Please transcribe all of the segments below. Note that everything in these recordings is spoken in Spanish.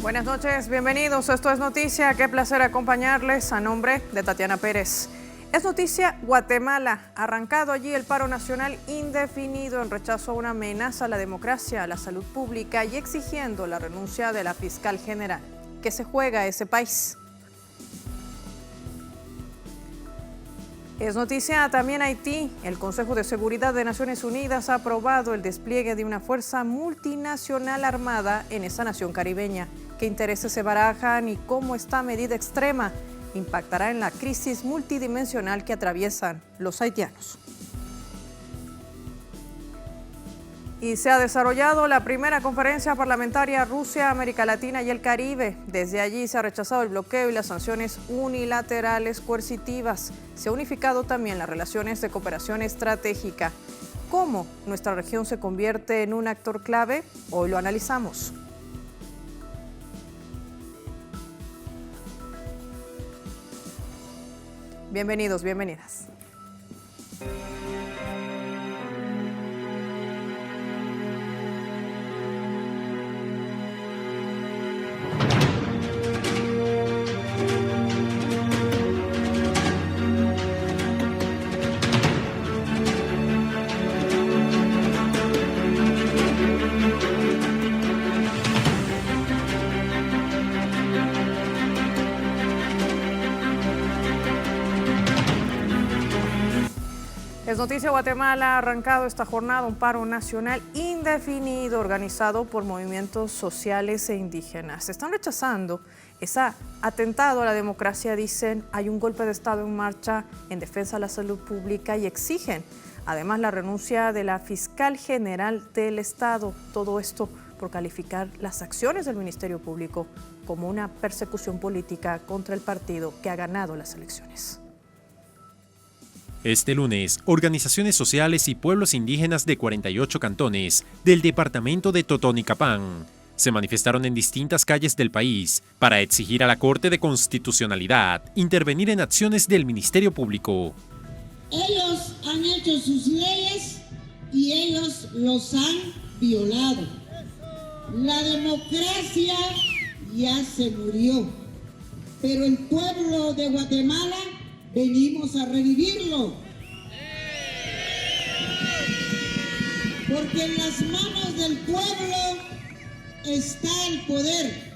Buenas noches, bienvenidos. Esto es Noticia. Qué placer acompañarles a nombre de Tatiana Pérez. Es noticia Guatemala. Arrancado allí el paro nacional indefinido en rechazo a una amenaza a la democracia, a la salud pública y exigiendo la renuncia de la fiscal general. ¿Qué se juega ese país? Es noticia también Haití. El Consejo de Seguridad de Naciones Unidas ha aprobado el despliegue de una fuerza multinacional armada en esa nación caribeña. ¿Qué intereses se barajan y cómo esta medida extrema impactará en la crisis multidimensional que atraviesan los haitianos? Y se ha desarrollado la primera conferencia parlamentaria Rusia, América Latina y el Caribe. Desde allí se ha rechazado el bloqueo y las sanciones unilaterales coercitivas. Se ha unificado también las relaciones de cooperación estratégica. ¿Cómo nuestra región se convierte en un actor clave? Hoy lo analizamos. Bienvenidos, bienvenidas. Es noticia Guatemala, ha arrancado esta jornada un paro nacional indefinido organizado por movimientos sociales e indígenas. Están rechazando ese atentado a la democracia, dicen, hay un golpe de Estado en marcha en defensa de la salud pública y exigen además la renuncia de la fiscal general del Estado. Todo esto por calificar las acciones del Ministerio Público como una persecución política contra el partido que ha ganado las elecciones. Este lunes, organizaciones sociales y pueblos indígenas de 48 cantones del departamento de Totonicapán se manifestaron en distintas calles del país para exigir a la Corte de Constitucionalidad intervenir en acciones del Ministerio Público. Ellos han hecho sus leyes y ellos los han violado. La democracia ya se murió, pero el pueblo de Guatemala venimos a revivirlo. Porque en las manos del pueblo está el poder.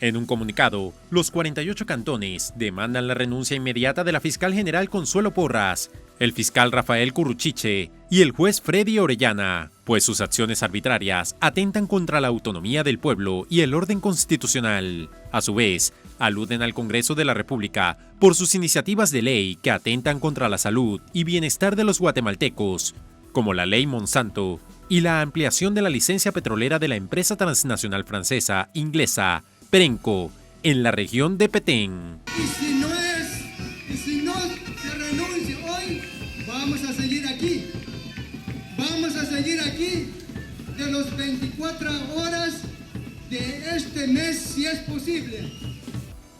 En un comunicado, los 48 cantones demandan la renuncia inmediata de la fiscal general Consuelo Porras, el fiscal Rafael Curruchiche y el juez Freddy Orellana, pues sus acciones arbitrarias atentan contra la autonomía del pueblo y el orden constitucional. A su vez, aluden al Congreso de la República por sus iniciativas de ley que atentan contra la salud y bienestar de los guatemaltecos, como la Ley Monsanto y la ampliación de la licencia petrolera de la empresa transnacional francesa inglesa Perenco en la región de Petén. Y si no se renuncia hoy, vamos a seguir aquí. Vamos a seguir aquí de los 24 horas de este mes, si es posible.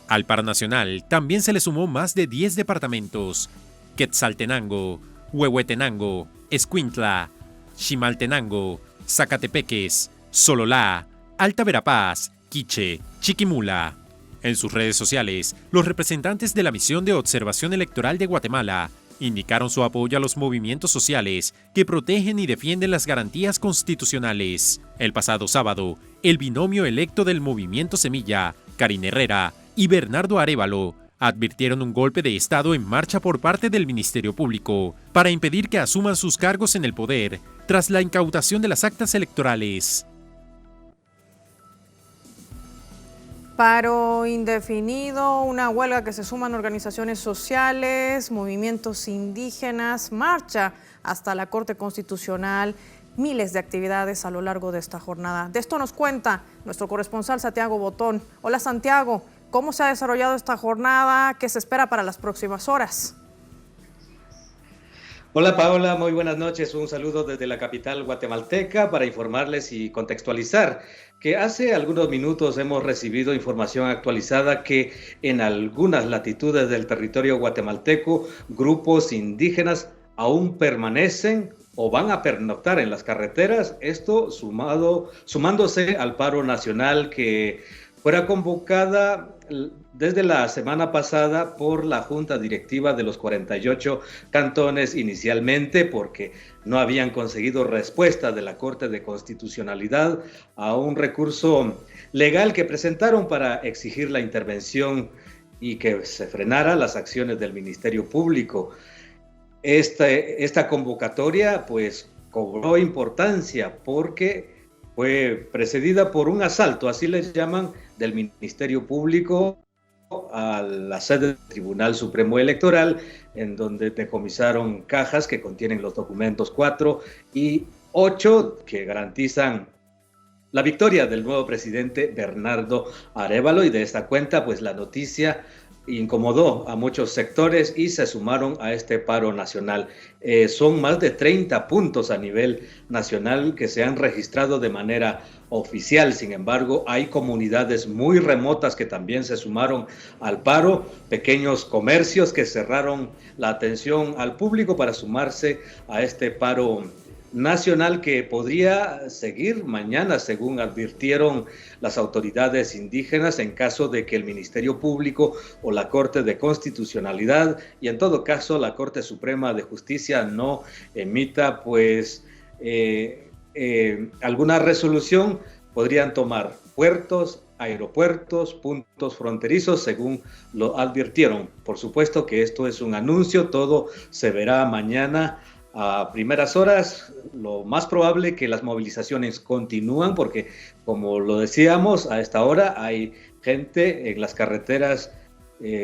Al paro nacional también se le sumó más de 10 departamentos: Quetzaltenango, Huehuetenango, Escuintla, Chimaltenango, Zacatepeques, Sololá, Alta Verapaz, Quiché, Chiquimula. En sus redes sociales, los representantes de la Misión de Observación Electoral de Guatemala indicaron su apoyo a los movimientos sociales que protegen y defienden las garantías constitucionales. El pasado sábado, el binomio electo del Movimiento Semilla, Karine Herrera y Bernardo Arévalo, advirtieron un golpe de Estado en marcha por parte del Ministerio Público para impedir que asuman sus cargos en el poder tras la incautación de las actas electorales. Paro indefinido, una huelga que se suman organizaciones sociales, movimientos indígenas, marcha hasta la Corte Constitucional, miles de actividades a lo largo de esta jornada. De esto nos cuenta nuestro corresponsal Santiago Botón. Hola Santiago, ¿cómo se ha desarrollado esta jornada? ¿Qué se espera para las próximas horas? Hola Paola, muy buenas noches. Un saludo desde la capital guatemalteca para informarles y contextualizar que hace algunos minutos hemos recibido información actualizada que en algunas latitudes del territorio guatemalteco grupos indígenas aún permanecen o van a pernoctar en las carreteras, esto sumándose al paro nacional que fuera convocada desde la semana pasada por la Junta Directiva de los 48 cantones inicialmente porque no habían conseguido respuesta de la Corte de Constitucionalidad a un recurso legal que presentaron para exigir la intervención y que se frenara las acciones del Ministerio Público. Esta convocatoria pues cobró importancia porque fue precedida por un asalto, así les llaman, del Ministerio Público a la sede del Tribunal Supremo Electoral, en donde decomisaron cajas que contienen los documentos 4 y 8 que garantizan la victoria del nuevo presidente Bernardo Arévalo, y de esta cuenta pues la noticia incomodó a muchos sectores y se sumaron a este paro nacional. Son más de 30 puntos a nivel nacional que se han registrado de manera oficial. Sin embargo, hay comunidades muy remotas que también se sumaron al paro, pequeños comercios que cerraron la atención al público para sumarse a este paro nacional que podría seguir mañana, según advirtieron las autoridades indígenas, en caso de que el Ministerio Público o la Corte de Constitucionalidad y en todo caso la Corte Suprema de Justicia no emita pues alguna resolución. Podrían tomar puertos, aeropuertos, puntos fronterizos, según lo advirtieron. Por supuesto que esto es un anuncio, todo se verá mañana a primeras horas. Lo más probable que las movilizaciones continúan porque, como lo decíamos, a esta hora hay gente en las carreteras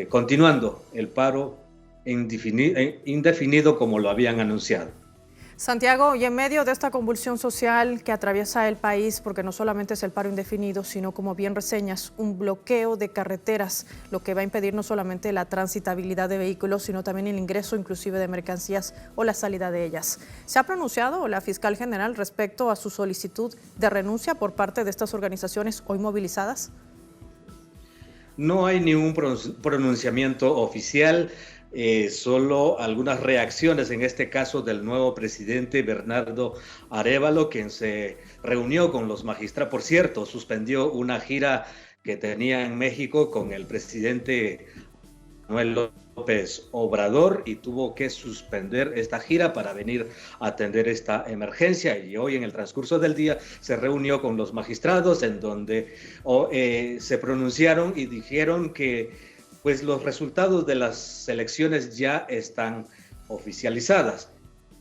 continuando el paro indefinido como lo habían anunciado. Santiago, y en medio de esta convulsión social que atraviesa el país, porque no solamente es el paro indefinido, sino, como bien reseñas, un bloqueo de carreteras, lo que va a impedir no solamente la transitabilidad de vehículos, sino también el ingreso inclusive de mercancías o la salida de ellas. ¿Se ha pronunciado la fiscal general respecto a su solicitud de renuncia por parte de estas organizaciones hoy movilizadas? No hay ningún pronunciamiento oficial. Solo algunas reacciones, en este caso del nuevo presidente Bernardo Arévalo, quien se reunió con los magistrados. Por cierto, suspendió una gira que tenía en México con el presidente Manuel López Obrador y tuvo que suspender esta gira para venir a atender esta emergencia, y hoy en el transcurso del día se reunió con los magistrados en donde se pronunciaron y dijeron que pues los resultados de las elecciones ya están oficializadas.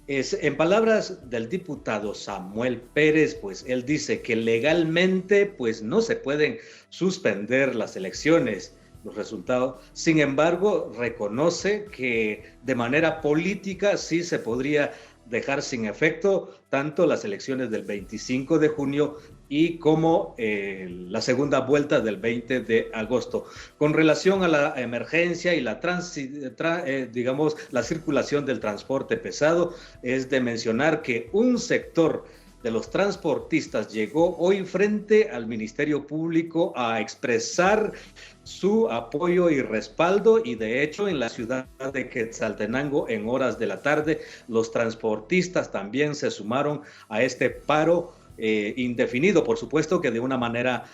En palabras del diputado Samuel Pérez, pues él dice que legalmente pues no se pueden suspender las elecciones, los resultados. Sin embargo, reconoce que de manera política sí se podría dejar sin efecto tanto las elecciones del 25 de junio y como la segunda vuelta del 20 de agosto. Con relación a la emergencia y la circulación del transporte pesado, es de mencionar que un sector de los transportistas llegó hoy frente al Ministerio Público a expresar su apoyo y respaldo, y de hecho en la ciudad de Quetzaltenango en horas de la tarde los transportistas también se sumaron a este paro indefinido, por supuesto que de una manera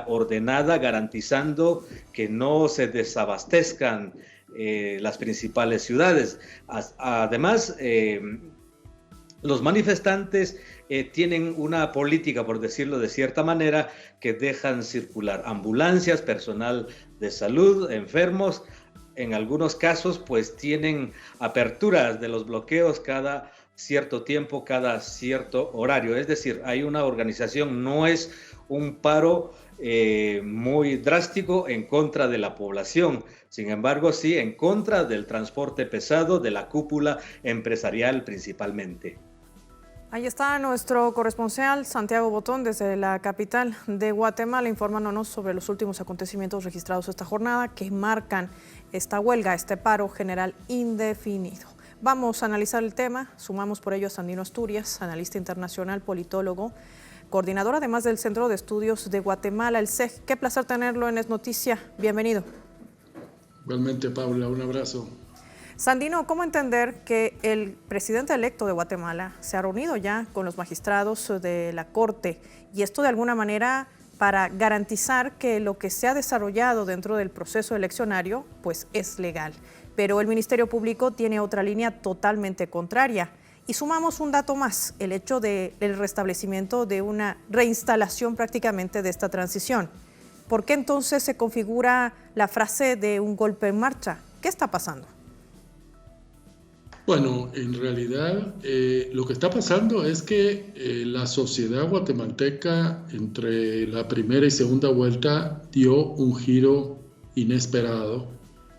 ordenada, garantizando que no se desabastezcan las principales ciudades. Además, los manifestantes tienen una política, por decirlo de cierta manera, que dejan circular ambulancias, personal de salud, enfermos. En algunos casos, pues tienen aperturas de los bloqueos cada cierto tiempo, cada cierto horario. Es decir, hay una organización, no es un paro muy drástico en contra de la población. Sin embargo, sí en contra del transporte pesado, de la cúpula empresarial principalmente. Ahí está nuestro corresponsal Santiago Botón desde la capital de Guatemala informándonos sobre los últimos acontecimientos registrados esta jornada que marcan esta huelga, este paro general indefinido. Vamos a analizar el tema, sumamos por ello a Sandino Asturias, analista internacional, politólogo, coordinador además del Centro de Estudios de Guatemala, el CEG. Qué placer tenerlo en Es Noticia, bienvenido. Igualmente, Paula, un abrazo. Sandino, ¿cómo entender que el presidente electo de Guatemala se ha reunido ya con los magistrados de la Corte y esto de alguna manera para garantizar que lo que se ha desarrollado dentro del proceso eleccionario pues es legal. Pero el Ministerio Público tiene otra línea totalmente contraria. Y sumamos un dato más, el hecho del restablecimiento de una reinstalación prácticamente de esta transición. ¿Por qué entonces se configura la frase de un golpe en marcha? ¿Qué está pasando? Bueno, en realidad lo que está pasando es que la sociedad guatemalteca entre la primera y segunda vuelta dio un giro inesperado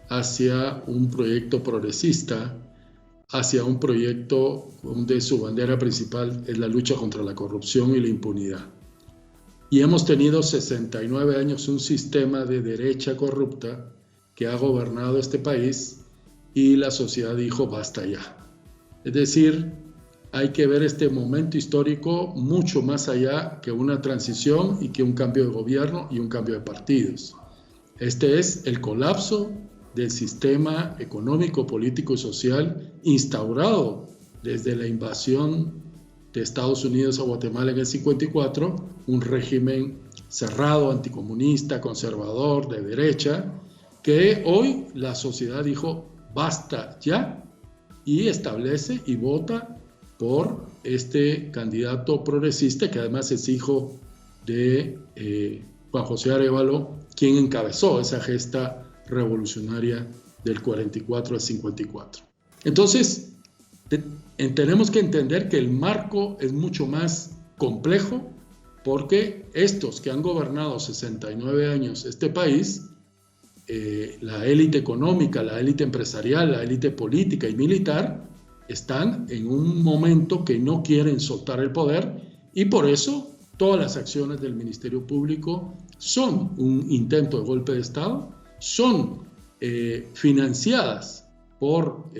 hacia un proyecto progresista, hacia un proyecto donde su bandera principal es la lucha contra la corrupción y la impunidad. Y hemos tenido 69 años un sistema de derecha corrupta que ha gobernado este país y la sociedad dijo basta ya. Es decir, hay que ver este momento histórico mucho más allá que una transición y que un cambio de gobierno y un cambio de partidos. Este es el colapso del sistema económico, político y social instaurado desde la invasión de Estados Unidos a Guatemala en el 54, un régimen cerrado, anticomunista, conservador, de derecha, que hoy la sociedad dijo basta ya y establece y vota por este candidato progresista que además es hijo de Juan José Arévalo, quien encabezó esa gesta revolucionaria del 44 al 54. Entonces, tenemos que entender que el marco es mucho más complejo porque estos que han gobernado 69 años este país, la élite económica, la élite empresarial, la élite política y militar, están en un momento que no quieren soltar el poder y por eso todas las acciones del Ministerio Público son un intento de golpe de Estado, son financiadas por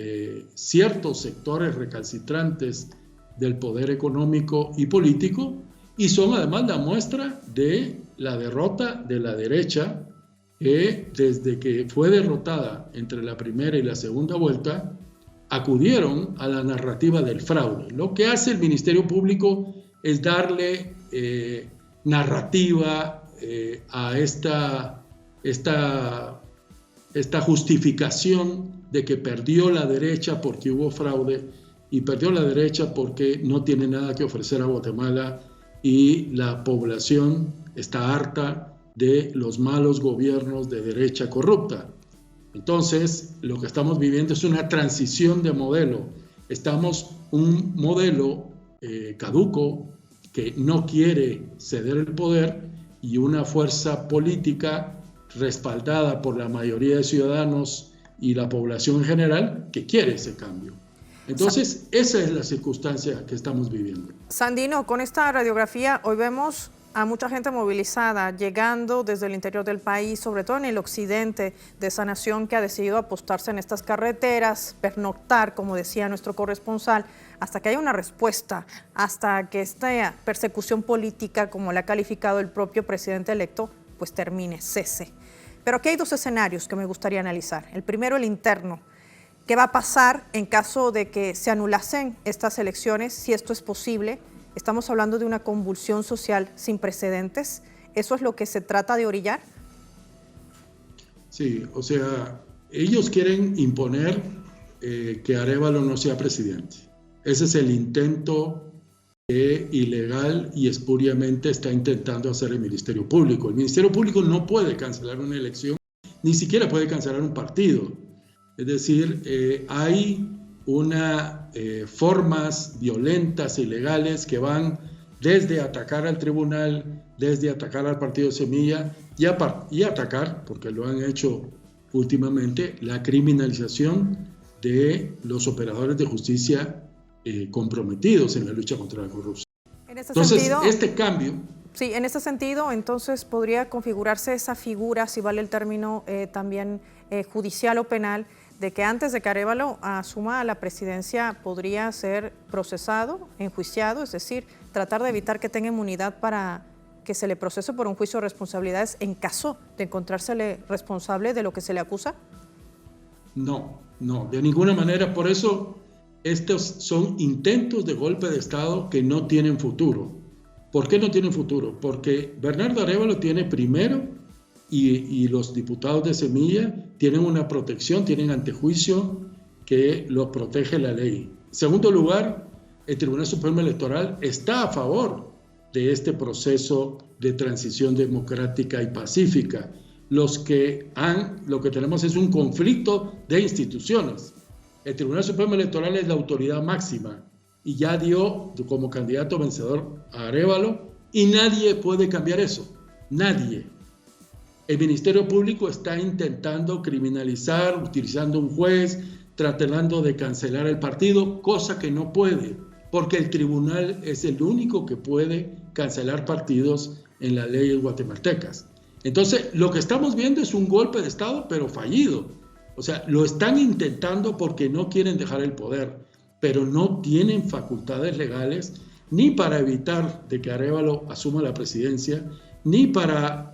ciertos sectores recalcitrantes del poder económico y político y son además la muestra de la derrota de la derecha que desde que fue derrotada entre la primera y la segunda vuelta acudieron a la narrativa del fraude. Lo que hace el Ministerio Público es darle narrativa a esta justificación de que perdió la derecha porque hubo fraude y perdió la derecha porque no tiene nada que ofrecer a Guatemala y la población está harta de los malos gobiernos de derecha corrupta. Entonces, lo que estamos viviendo es una transición de modelo. Estamos un modelo caduco que no quiere ceder el poder y una fuerza política respaldada por la mayoría de ciudadanos y la población en general que quiere ese cambio. Entonces, esa es la circunstancia que estamos viviendo. Sandino, con esta radiografía hoy vemos a mucha gente movilizada llegando desde el interior del país, sobre todo en el occidente de esa nación que ha decidido apostarse en estas carreteras, pernoctar, como decía nuestro corresponsal, hasta que haya una respuesta, hasta que esta persecución política, como la ha calificado el propio presidente electo, pues termine, cese. Pero aquí hay dos escenarios que me gustaría analizar. El primero, el interno. ¿Qué va a pasar en caso de que se anulasen estas elecciones, si esto es posible? Estamos hablando de una convulsión social sin precedentes. ¿Eso es lo que se trata de orillar? Sí, o sea, ellos quieren imponer que Arévalo no sea presidente. Ese es el intento que ilegal y espuriamente está intentando hacer el Ministerio Público. El Ministerio Público no puede cancelar una elección, ni siquiera puede cancelar un partido. Es decir, hay formas violentas y legales que van desde atacar al tribunal, desde atacar al partido Semilla y atacar, porque lo han hecho últimamente, la criminalización de los operadores de justicia comprometidos en la lucha contra la corrupción. Entonces, este cambio... Sí, en ese sentido, entonces podría configurarse esa figura, si vale el término también judicial o penal, de que antes de que Arévalo asuma la presidencia podría ser procesado, enjuiciado, es decir, tratar de evitar que tenga inmunidad para que se le procese por un juicio de responsabilidades en caso de encontrársele responsable de lo que se le acusa? No, de ninguna manera. Por eso estos son intentos de golpe de Estado que no tienen futuro. ¿Por qué no tienen futuro? Porque Bernardo Arévalo tiene primero, y los diputados de Semilla tienen una protección, tienen antejuicio que los protege la ley. En segundo lugar, el Tribunal Supremo Electoral está a favor de este proceso de transición democrática y pacífica. Lo que tenemos es un conflicto de instituciones. El Tribunal Supremo Electoral es la autoridad máxima y ya dio como candidato vencedor a Arévalo y nadie puede cambiar eso, nadie. El Ministerio Público está intentando criminalizar, utilizando un juez, tratando de cancelar el partido, cosa que no puede, porque el tribunal es el único que puede cancelar partidos en las leyes guatemaltecas. Entonces, lo que estamos viendo es un golpe de Estado, pero fallido. O sea, lo están intentando porque no quieren dejar el poder, pero no tienen facultades legales ni para evitar de que Arévalo asuma la presidencia, ni para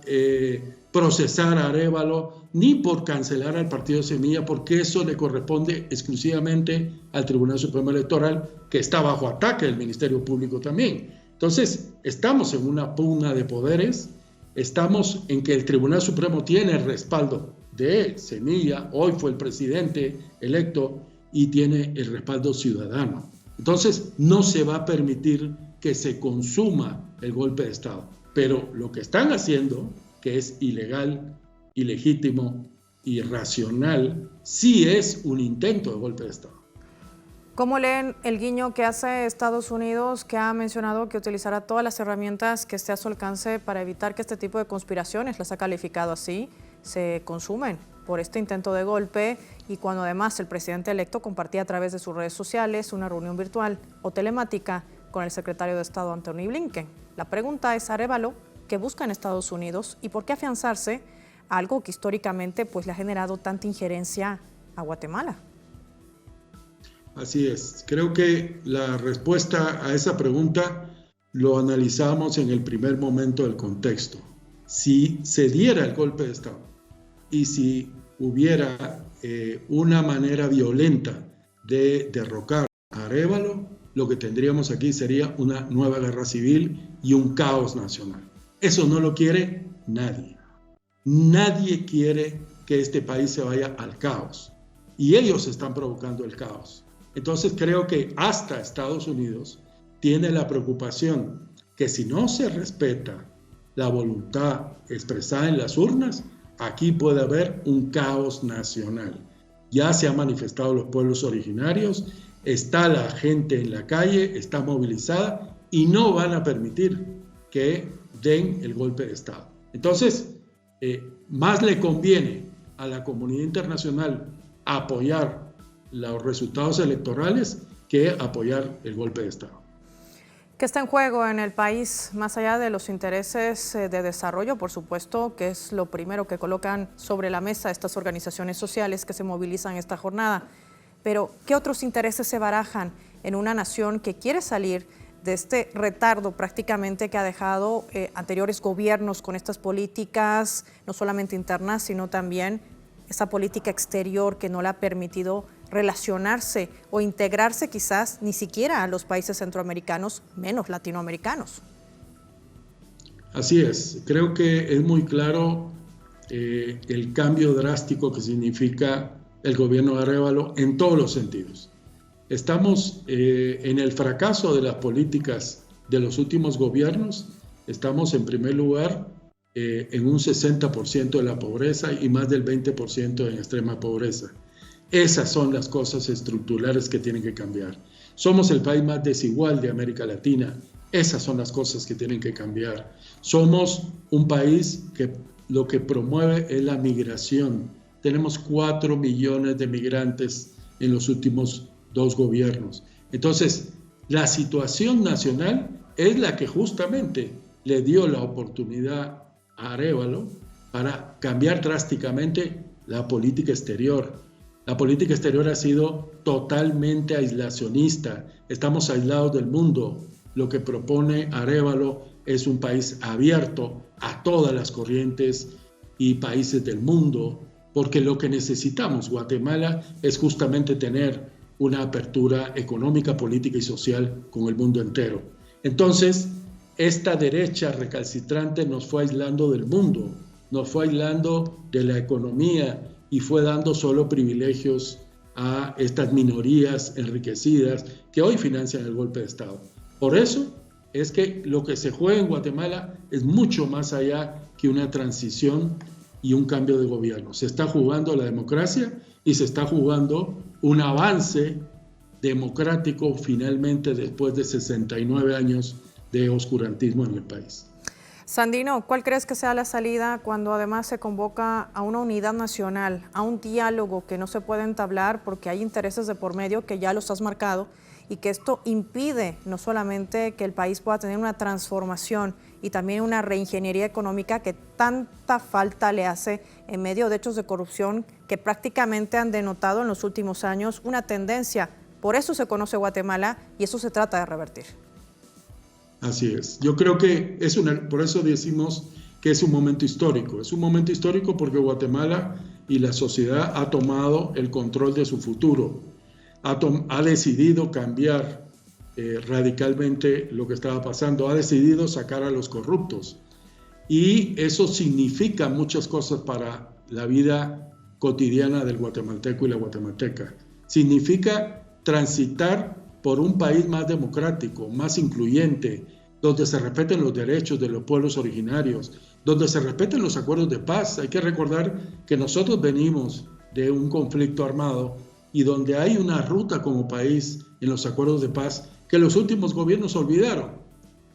procesar a Arévalo, ni por cancelar al Partido Semilla, porque eso le corresponde exclusivamente al Tribunal Supremo Electoral, que está bajo ataque del Ministerio Público también. Entonces, estamos en una pugna de poderes, estamos en que el Tribunal Supremo tiene el respaldo de Semilla, hoy fue el presidente electo, y tiene el respaldo ciudadano. Entonces, no se va a permitir que se consuma el golpe de Estado. Pero lo que están haciendo, que es ilegal, ilegítimo, irracional, sí es un intento de golpe de Estado. ¿Cómo leen el guiño que hace Estados Unidos, que ha mencionado que utilizará todas las herramientas que esté a su alcance para evitar que este tipo de conspiraciones, las ha calificado así, se consumen por este intento de golpe, y cuando además el presidente electo compartía a través de sus redes sociales una reunión virtual o telemática con el secretario de Estado Antony Blinken? La pregunta es, Arévalo, ¿qué busca en Estados Unidos y por qué afianzarse a algo que históricamente pues, le ha generado tanta injerencia a Guatemala? Así es. Creo que la respuesta a esa pregunta lo analizamos en el primer momento del contexto. Si se diera el golpe de Estado y si hubiera una manera violenta de derrocar a Arévalo, lo que tendríamos aquí sería una nueva guerra civil y un caos nacional. Eso no lo quiere nadie. Nadie quiere que este país se vaya al caos. Y ellos están provocando el caos. Entonces creo que hasta Estados Unidos tiene la preocupación que si no se respeta la voluntad expresada en las urnas, aquí puede haber un caos nacional. Ya se han manifestado los pueblos originarios, está la gente en la calle, está movilizada y no van a permitir que den el golpe de Estado. Entonces, más le conviene a la comunidad internacional apoyar los resultados electorales que apoyar el golpe de Estado. ¿Qué está en juego en el país, más allá de los intereses de desarrollo, por supuesto, que es lo primero que colocan sobre la mesa estas organizaciones sociales que se movilizan esta jornada? Pero, ¿qué otros intereses se barajan en una nación que quiere salir de este retardo prácticamente que ha dejado anteriores gobiernos con estas políticas, no solamente internas, sino también esa política exterior que no le ha permitido relacionarse o integrarse quizás ni siquiera a los países centroamericanos, menos latinoamericanos? Así es, creo que es muy claro el cambio drástico que significa el gobierno de Arévalo en todos los sentidos. Estamos en el fracaso de las políticas de los últimos gobiernos, estamos en primer lugar en un 60% de la pobreza y más del 20% en extrema pobreza. Esas son las cosas estructurales que tienen que cambiar. Somos el país más desigual de América Latina. Esas son las cosas que tienen que cambiar. Somos un país que lo que promueve es la migración. Tenemos 4 millones de migrantes en los últimos 2 gobiernos. Entonces, la situación nacional es la que justamente le dio la oportunidad a Arévalo para cambiar drásticamente la política exterior. La política exterior ha sido totalmente aislacionista. Estamos aislados del mundo. Lo que propone Arévalo es un país abierto a todas las corrientes y países del mundo, porque lo que necesitamos, Guatemala, es justamente tener una apertura económica, política y social con el mundo entero. Entonces, esta derecha recalcitrante nos fue aislando del mundo, nos fue aislando de la economía y fue dando solo privilegios a estas minorías enriquecidas que hoy financian el golpe de Estado. Por eso es que lo que se juega en Guatemala es mucho más allá que una transición y un cambio de gobierno. Se está jugando la democracia y se está jugando un avance democrático finalmente después de 69 años de oscurantismo en el país. Sandino, ¿cuál crees que sea la salida cuando además se convoca a una unidad nacional, a un diálogo que no se puede entablar porque hay intereses de por medio que ya los has marcado y que esto impide no solamente que el país pueda tener una transformación y también una reingeniería económica que tanta falta le hace en medio de hechos de corrupción que prácticamente han denotado en los últimos años una tendencia? Por eso se conoce Guatemala y eso se trata de revertir. Así es. Yo creo que por eso decimos que es un momento histórico. Es un momento histórico porque Guatemala y la sociedad ha tomado el control de su futuro. Ha decidido cambiar radicalmente lo que estaba pasando. Ha decidido sacar a los corruptos. Y eso significa muchas cosas para la vida cotidiana del guatemalteco y la guatemalteca. Significa transitar por un país más democrático, más incluyente, donde se respeten los derechos de los pueblos originarios, donde se respeten los acuerdos de paz. Hay que recordar que nosotros venimos de un conflicto armado y donde hay una ruta como país en los acuerdos de paz que los últimos gobiernos olvidaron.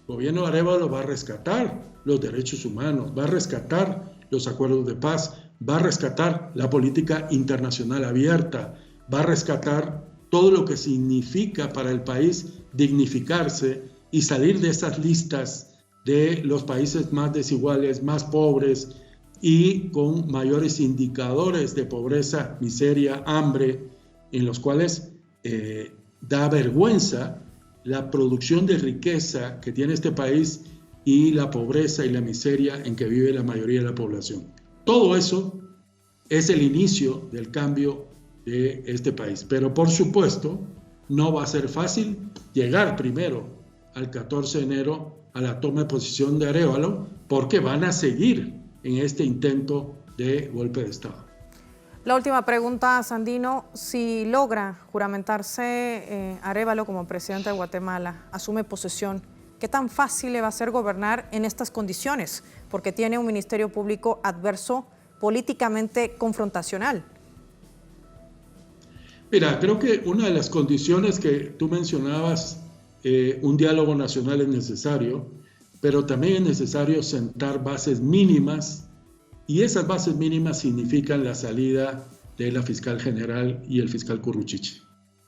El gobierno de Arévalo va a rescatar los derechos humanos, va a rescatar los acuerdos de paz, va a rescatar la política internacional abierta, va a rescatar todo lo que significa para el país dignificarse y salir de esas listas de los países más desiguales, más pobres y con mayores indicadores de pobreza, miseria, hambre, en los cuales da vergüenza la producción de riqueza que tiene este país y la pobreza y la miseria en que vive la mayoría de la población. Todo eso es el inicio del cambio de este país. Pero por supuesto, no va a ser fácil llegar primero al 14 de enero a la toma de posición de Arévalo, porque van a seguir en este intento de golpe de Estado. La última pregunta, Sandino: si logra juramentarse Arévalo como presidente de Guatemala, asume posesión, ¿qué tan fácil le va a ser gobernar en estas condiciones? Porque tiene un ministerio público adverso, políticamente confrontacional. Mira, creo que una de las condiciones que tú mencionabas, un diálogo nacional es necesario, pero también es necesario sentar bases mínimas, y esas bases mínimas significan la salida de la fiscal general y el fiscal Curruchiche.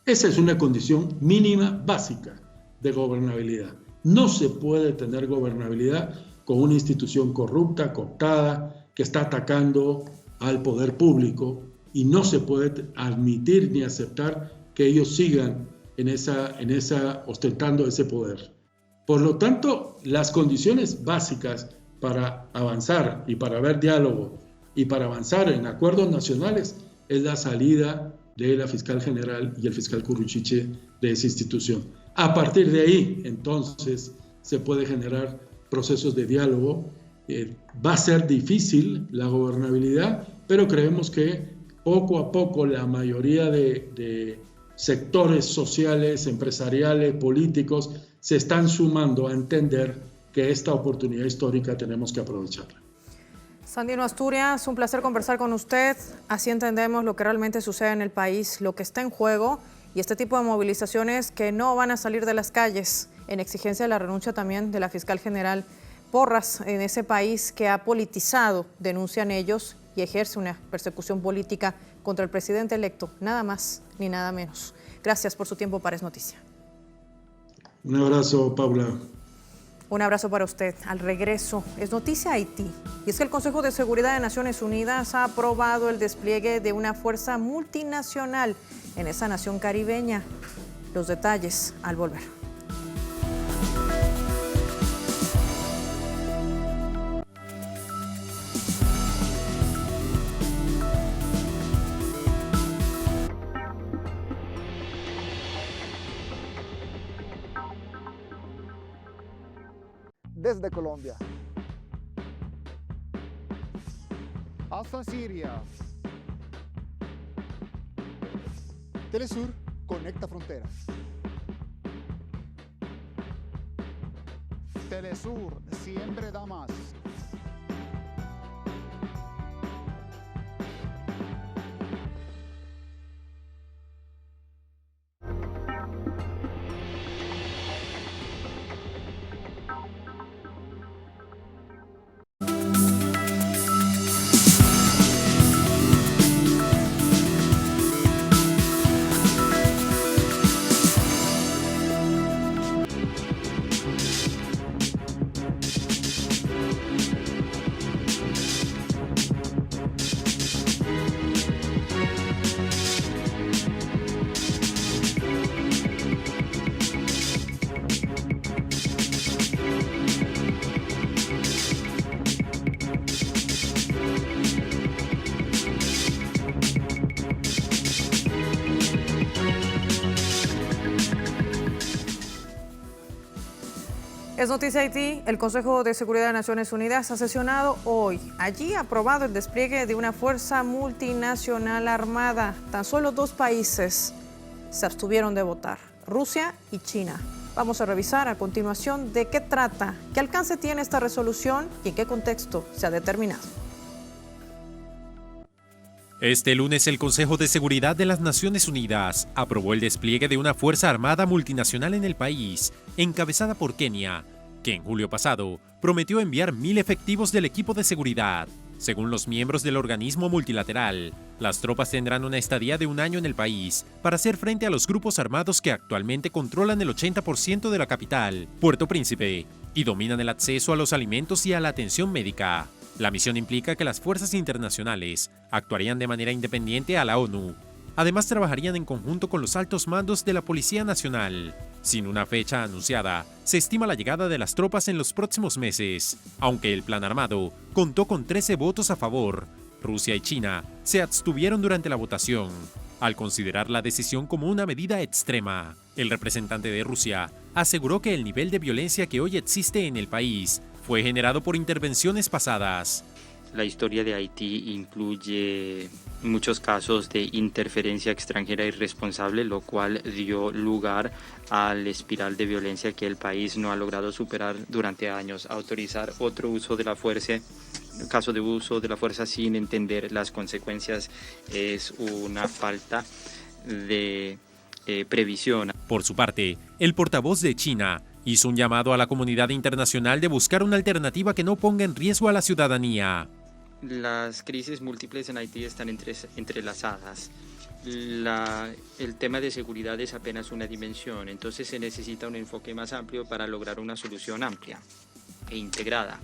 Esa es una condición mínima básica de gobernabilidad. No se puede tener gobernabilidad con una institución corrupta, cooptada, que está atacando al poder público, y no se puede admitir ni aceptar que ellos sigan ostentando ese poder. Por lo tanto, las condiciones básicas para avanzar y para haber diálogo y para avanzar en acuerdos nacionales es la salida de la fiscal general y el fiscal Curruchiche de esa institución. A partir de ahí, entonces, se puede generar procesos de diálogo. Va a ser difícil la gobernabilidad, pero creemos que poco a poco la mayoría de sectores sociales, empresariales, políticos se están sumando a entender que esta oportunidad histórica tenemos que aprovecharla. Sandino Asturias, un placer conversar con usted. Así entendemos lo que realmente sucede en el país, lo que está en juego y este tipo de movilizaciones que no van a salir de las calles en exigencia de la renuncia también de la fiscal general Porras en ese país que ha politizado, denuncian ellos, y ejerce una persecución política contra el presidente electo, nada más ni nada menos. Gracias por su tiempo para Es Noticia. Un abrazo, Paula. Un abrazo para usted. Al regreso, Es Noticia Haití. Y es que el Consejo de Seguridad de Naciones Unidas ha aprobado el despliegue de una fuerza multinacional en esa nación caribeña. Los detalles al volver. desde Colombia. Hasta Siria. Telesur conecta fronteras. Telesur siempre da más. Es noticia Haití, el Consejo de Seguridad de Naciones Unidas ha sesionado hoy. Allí ha aprobado el despliegue de una fuerza multinacional armada. Tan solo 2 países se abstuvieron de votar, Rusia y China. Vamos a revisar a continuación de qué trata, qué alcance tiene esta resolución y en qué contexto se ha determinado. Este lunes el Consejo de Seguridad de las Naciones Unidas aprobó el despliegue de una fuerza armada multinacional en el país, encabezada por Kenia, que en julio pasado prometió enviar 1.000 efectivos del equipo de seguridad. Según los miembros del organismo multilateral, las tropas tendrán una estadía de 1 año en el país para hacer frente a los grupos armados que actualmente controlan el 80% de la capital, Puerto Príncipe, y dominan el acceso a los alimentos y a la atención médica. La misión implica que las fuerzas internacionales actuarían de manera independiente a la ONU. Además, trabajarían en conjunto con los altos mandos de la Policía Nacional. Sin una fecha anunciada, se estima la llegada de las tropas en los próximos meses, aunque el plan armado contó con 13 votos a favor. Rusia y China se abstuvieron durante la votación, al considerar la decisión como una medida extrema. El representante de Rusia aseguró que el nivel de violencia que hoy existe en el país fue generado por intervenciones pasadas. La historia de Haití incluye muchos casos de interferencia extranjera irresponsable, lo cual dio lugar al espiral de violencia que el país no ha logrado superar durante años. Autorizar otro uso de la fuerza, caso de uso de la fuerza sin entender las consecuencias, es una falta de previsión. Por su parte, el portavoz de China hizo un llamado a la comunidad internacional de buscar una alternativa que no ponga en riesgo a la ciudadanía. Las crisis múltiples en Haití están entrelazadas. El tema de seguridad es apenas una dimensión, entonces se necesita un enfoque más amplio para lograr una solución amplia e integrada.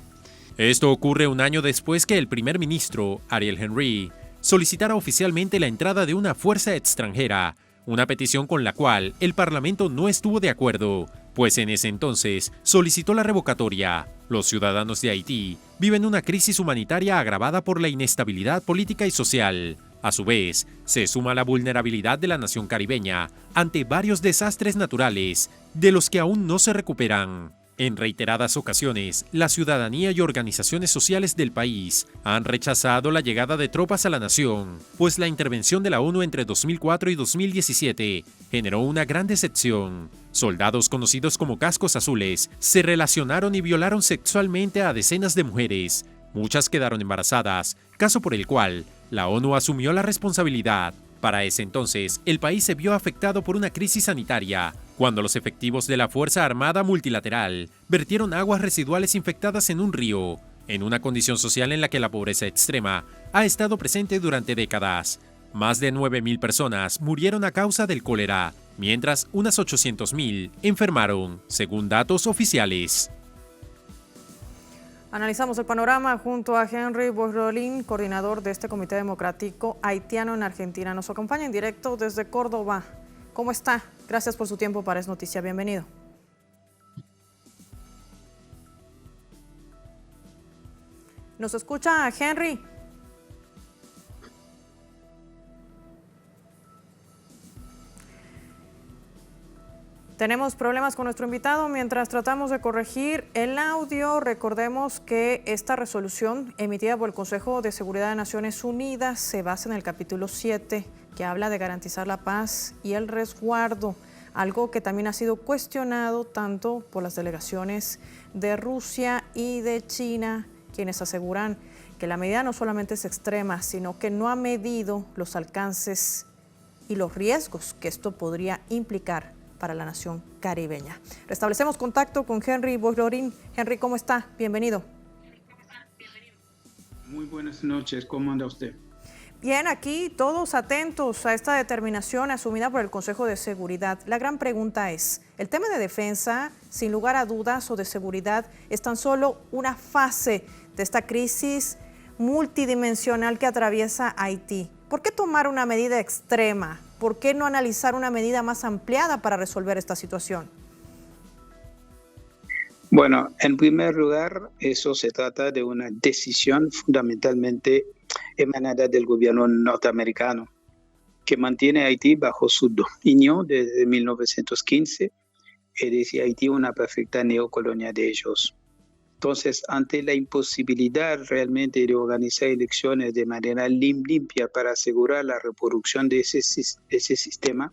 Esto ocurre 1 año después que el primer ministro, Ariel Henry, solicitara oficialmente la entrada de una fuerza extranjera, una petición con la cual el Parlamento no estuvo de acuerdo, pues en ese entonces solicitó la revocatoria. Los ciudadanos de Haití viven una crisis humanitaria agravada por la inestabilidad política y social. A su vez, se suma la vulnerabilidad de la nación caribeña ante varios desastres naturales, de los que aún no se recuperan. En reiteradas ocasiones, la ciudadanía y organizaciones sociales del país han rechazado la llegada de tropas a la nación, pues la intervención de la ONU entre 2004 y 2017 generó una gran decepción. Soldados conocidos como cascos azules se relacionaron y violaron sexualmente a decenas de mujeres. Muchas quedaron embarazadas, caso por el cual la ONU asumió la responsabilidad. Para ese entonces, el país se vio afectado por una crisis sanitaria, cuando los efectivos de la Fuerza Armada Multilateral vertieron aguas residuales infectadas en un río, en una condición social en la que la pobreza extrema ha estado presente durante décadas. Más de 9.000 personas murieron a causa del cólera, mientras unas 800.000 enfermaron, según datos oficiales. Analizamos el panorama junto a Henry Boisrolin, coordinador de este Comité Democrático Haitiano en Argentina. Nos acompaña en directo desde Córdoba. ¿Cómo está? Gracias por su tiempo para Es Noticia. Bienvenido. ¿Nos escucha, Henry? Tenemos problemas con nuestro invitado mientras tratamos de corregir el audio. Recordemos que esta resolución emitida por el Consejo de Seguridad de Naciones Unidas se basa en el capítulo 7, que habla de garantizar la paz y el resguardo, algo que también ha sido cuestionado tanto por las delegaciones de Rusia y de China, quienes aseguran que la medida no solamente es extrema, sino que no ha medido los alcances y los riesgos que esto podría implicar para la nación caribeña. Restablecemos contacto con Henry Boislorin. Henry, ¿cómo está? Bienvenido. Muy buenas noches, ¿cómo anda usted? Bien, aquí todos atentos a esta determinación asumida por el Consejo de Seguridad. La gran pregunta es, ¿el tema de defensa, sin lugar a dudas, o de seguridad es tan solo una fase de esta crisis multidimensional que atraviesa Haití? ¿Por qué tomar una medida extrema? ¿Por qué no analizar una medida más ampliada para resolver esta situación? Bueno, en primer lugar, eso se trata de una decisión fundamentalmente emanada del gobierno norteamericano, que mantiene a Haití bajo su dominio desde 1915, es decir, Haití una perfecta neocolonia de ellos. Entonces, ante la imposibilidad realmente de organizar elecciones de manera limpia para asegurar la reproducción de ese sistema,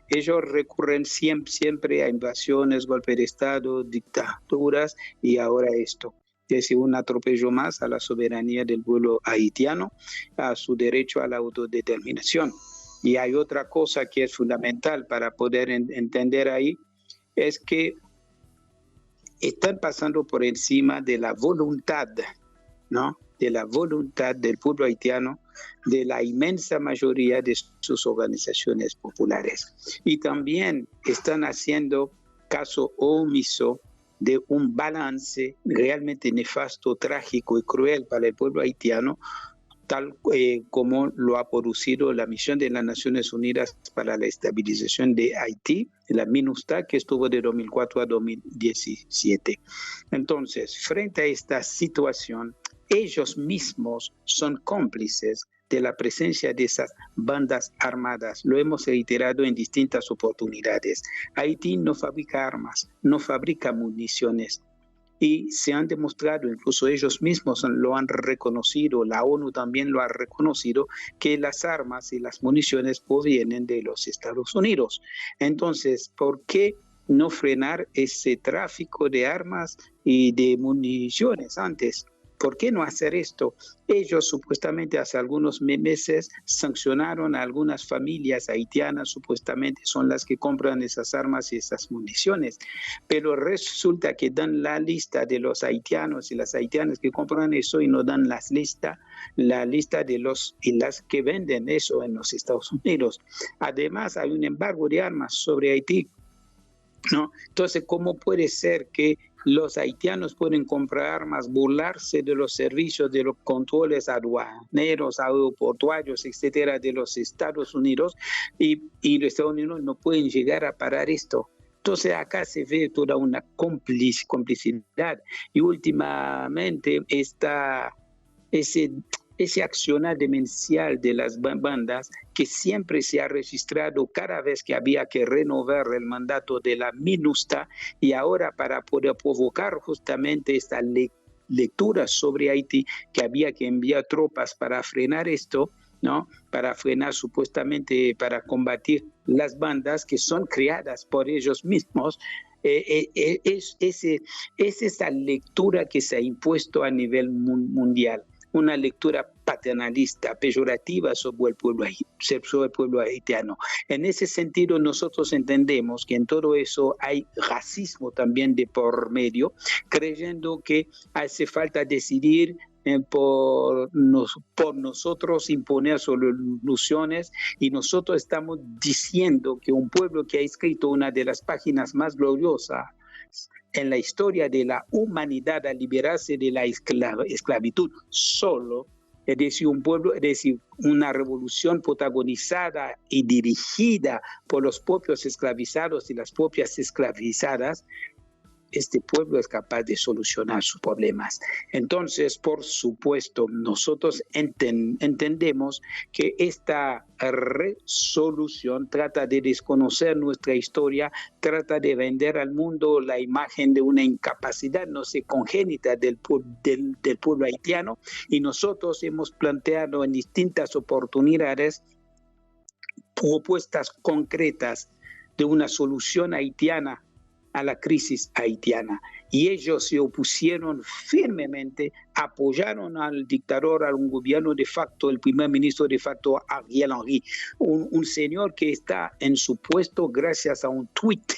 ellos recurren siempre a invasiones, golpes de Estado, dictaduras y ahora esto. Es decir, un atropello más a la soberanía del pueblo haitiano, a su derecho a la autodeterminación. Y hay otra cosa que es fundamental para poder entender ahí, es que están pasando por encima de la voluntad, ¿no? De la voluntad del pueblo haitiano, de la inmensa mayoría de sus organizaciones populares. Y también están haciendo caso omiso de un balance realmente nefasto, trágico y cruel para el pueblo haitiano, tal como lo ha producido la misión de las Naciones Unidas para la estabilización de Haití, la MINUSTAH, que estuvo de 2004 a 2017. Entonces, frente a esta situación, ellos mismos son cómplices de la presencia de esas bandas armadas. Lo hemos reiterado en distintas oportunidades. Haití no fabrica armas, no fabrica municiones. Y se han demostrado, incluso ellos mismos lo han reconocido, la ONU también lo ha reconocido, que las armas y las municiones provienen de los Estados Unidos. Entonces, ¿por qué no frenar ese tráfico de armas y de municiones antes? ¿Por qué no hacer esto? Ellos supuestamente hace algunos meses sancionaron a algunas familias haitianas, supuestamente son las que compran esas armas y esas municiones, pero resulta que dan la lista de los haitianos y las haitianas que compran eso y no dan la lista de los y las que venden eso en los Estados Unidos. Además, hay un embargo de armas sobre Haití, ¿no? Entonces, ¿cómo puede ser que los haitianos pueden comprar armas, burlarse de los servicios, de los controles aduaneros, aeroportuarios, etcétera, de los Estados Unidos, y los Estados Unidos no pueden llegar a parar esto? Entonces acá se ve toda una complicidad y últimamente ese accionar demencial de las bandas que siempre se ha registrado cada vez que había que renovar el mandato de la MINUSTAH, y ahora para poder provocar justamente esta lectura sobre Haití, que había que enviar tropas para frenar esto, ¿no? Para frenar supuestamente, para combatir las bandas que son creadas por ellos mismos. Es esa lectura que se ha impuesto a nivel mundial. Una lectura paternalista, peyorativa sobre el pueblo haitiano. En ese sentido, nosotros entendemos que en todo eso hay racismo también de por medio, creyendo que hace falta decidir por nosotros imponer soluciones, y nosotros estamos diciendo que un pueblo que ha escrito una de las páginas más gloriosas en la historia de la humanidad a liberarse de la esclavitud solo, es decir, un pueblo, es decir, una revolución protagonizada y dirigida por los propios esclavizados y las propias esclavizadas, este pueblo es capaz de solucionar sus problemas. Entonces, por supuesto, nosotros entendemos que esta resolución trata de desconocer nuestra historia, trata de vender al mundo la imagen de una incapacidad, no sé, congénita del pueblo haitiano, y nosotros hemos planteado en distintas oportunidades propuestas concretas de una solución haitiana a la crisis haitiana. Y ellos se opusieron firmemente, apoyaron al dictador, a un gobierno de facto, el primer ministro de facto, Ariel Henry, un señor que está en su puesto gracias a un tuit